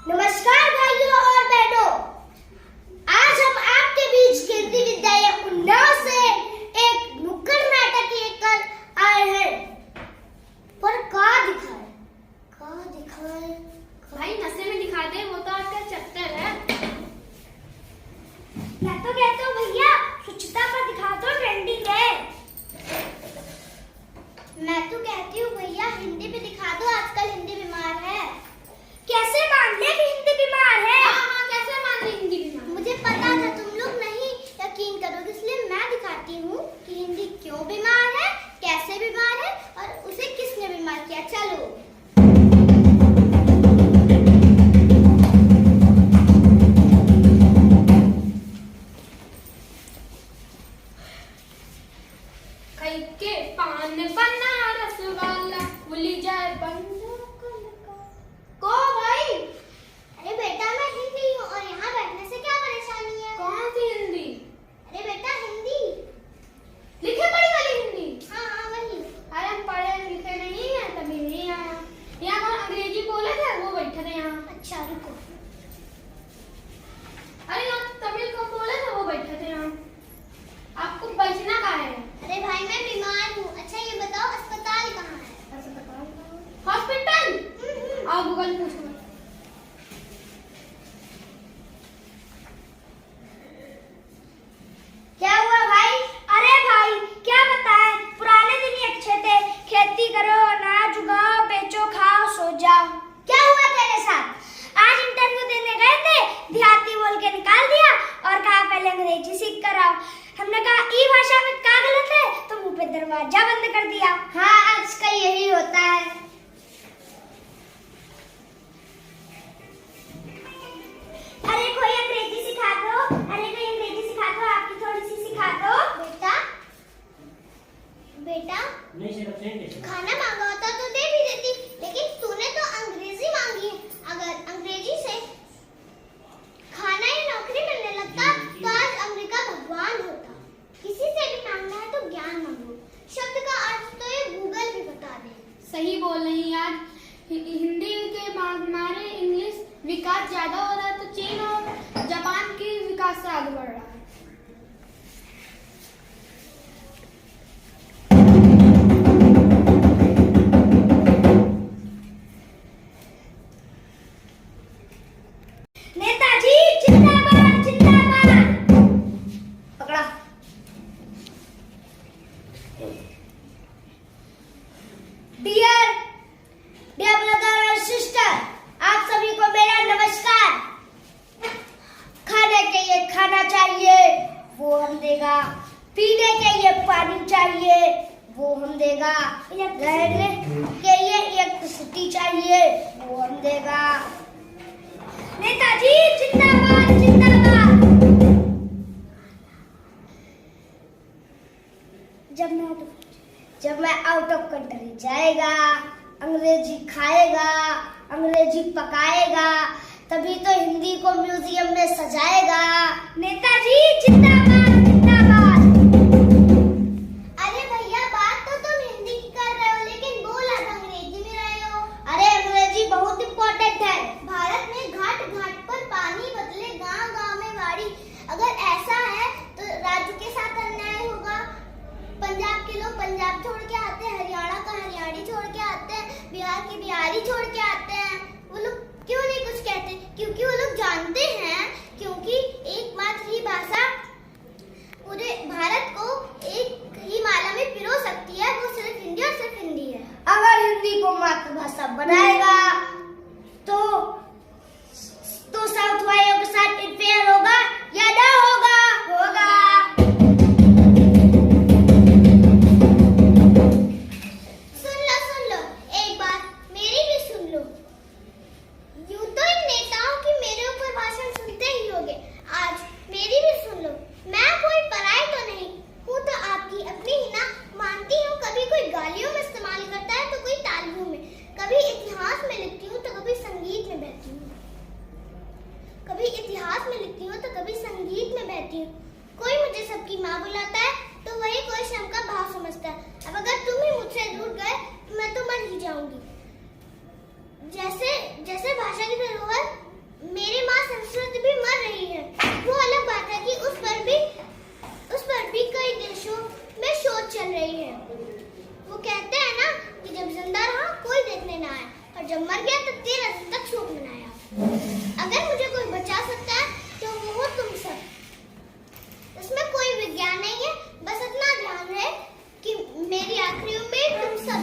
नमस्कार भाइयों और बहनों, आज हम आपके बीच केंद्रीय विद्यालय उन्नाव से एक नुक्कड़ नाटक लेकर आए हैं। पर कहाँ दिखाए भाई नशे में दिखा दे, वो तो आजकल चक्कर है। मैं तो कहता हूँ भैया स्वच्छता पर दिखा दो, ट्रेंडिंग है। मैं तो कहती हूँ भैया हिंदी पे दिखा दो, आजकल हिंदी बीमार है। कैसे मान ले कि हिंदी बीमार है? हाँ, कैसे मान ले हिंदी बीमार? मुझे पता था तुम लोग नहीं यकीन करोगे, इसलिए मैं दिखाती हूँ कि हिंदी क्यों बीमार है, कैसे बीमार है और उसे किसने बीमार किया। चलो खाई के पान बनारस वाला भूली जाए बंद को भाई। अरे बेटा मैं हिंदी हूँ और यहाँ बैठने से क्या परेशानी है? कौन सी हिंदी? अरे बेटा हिंदी, लिखे पढ़ी वाली हिंदी। हाँ वही। अरे हम पढ़े लिखे नहीं है तभी नहीं आया। यहाँ कौन अंग्रेजी बोले थे वो बैठे थे यहाँ। अच्छा रुको। अरे यहाँ तमिल को बोले थे वो बैठे थे यहाँ। आपको बचना कहाँ है? अरे भाई मैं बीमार हूँ। अच्छा ये बताओ अस्पताल कहाँ है? हॉस्पिटल। आओ गूगल पूछो। क्या हुआ भाई? अरे भाई क्या बताएं, पुराने दिन ही अच्छे थे। खेती करो, अनाज उगाओ, बेचो, खाओ, सो जाओ। क्या हुआ तेरे साथ? आज इंटरव्यू देने गए थे, देहाती बोल के निकाल दिया और कहा पहले अंग्रेजी सीख कर आओ। हमने कहा ई भाषा में क्या गलत है, तो मुंह पे दरवाजा बंद कर दिया। हाँ आजकल यही होता है। अरे कोई अंग्रेजी सिखा दो, अरे कोई अंग्रेजी सिखा दो, आपकी थोड़ी सी सिखा दो। बेटा खाना मांगा होता तो दे भी देती, लेकिन तूने तो अंग्रेजी मांगी है। अगर अंग्रेजी से खाना या नौकरी मिलने लगता तो आज अमेरिका भगवान होता। किसी से भी मांगना है तो ज्ञान मांगो, शब्द का अर्थ तो ये गूगल भी बता दे। सही बोल रही है। आज हिंदी के मारे इंग्लिश विकास ज्यादा हो रहा है, तो चीन और जापान की विकास से आगे बढ़ रहा है। नेताजी जिंदाबाद जिंदाबाद। पकड़ा। डियर ब्रदर और सिस्टर, आप सभी को मेरा नमस्कार। खाने के लिए खाना चाहिए, वो हम देगा। पीने के लिए पानी चाहिए, वो हम देगा। रहने के लिए इलेक्ट्रिसिटी चाहिए, वो हम देगा। नेताजी जिंदाबाद जिंदाबाद। जब मैं आउट ऑफ कंट्री जाएगा, अंग्रेजी खाएगा, अंग्रेजी पकाएगा, तभी तो हिंदी को म्यूजियम में सजाएगा। नेताजी जिंदाबाद जिंदाबाद। अरे भैया बात तो तुम हिंदी की कर रहे हो, लेकिन बोल आज अंग्रेजी में रहे हो। अरे अंग्रेजी बहुत इम्पोर्टेंट है। भारत में घाट घाट पर पानी बदले गांव गांव में बाड़ी। अगर ऐसा है तो राज्य के साथ अन्याय होगा। पंजाब के लोग पंजाब छोड़ के आते हैं, हरियाणा का हरियाणी छोड़ के आते हैं, बिहार के बिहारी छोड़ के आते हैं। वो लोग क्यों नहीं कुछ कहते? क्योंकि वो लोग जानते हैं, क्योंकि एकमात्र ही भाषा पूरे भारत को एक ही माला में पिरो सकती है, वो सिर्फ हिंदी और सिर्फ हिंदी है। अगर हिंदी को मातृभाषा बनाएगा तो साउथ वालों के साथ इंटरफेयर होगा या ना होगा? होगा। सुन लो एक बात मेरी भी सुन लो। इतिहास में लिखती हूँ तो कभी संगीत में बहती हूँ। कोई मुझे सबकी माँ बुलाता है तो वही कोई शर्म का भाव समझता है। अब अगर तुम ही मुझसे दूर गए तो मैं तो मर ही जाऊंगी। जैसे जैसे भाषा की धरोहर मेरी माँ संस्कृत भी मर रही है। वो अलग बात है कि उस पर भी कई देशों में शोध चल रही है। वो कहते हैं ना कि जब जिंदा रहा कोई देखने ना आए और जब मर गया तो 13 दिन तक शोक मनाया। अगर मुझे कोई बचा सकता है तो वो हो तुम सब। इसमें कोई विज्ञान नहीं है, बस इतना ध्यान है कि मेरी आखिरी उम्मीद तुम सब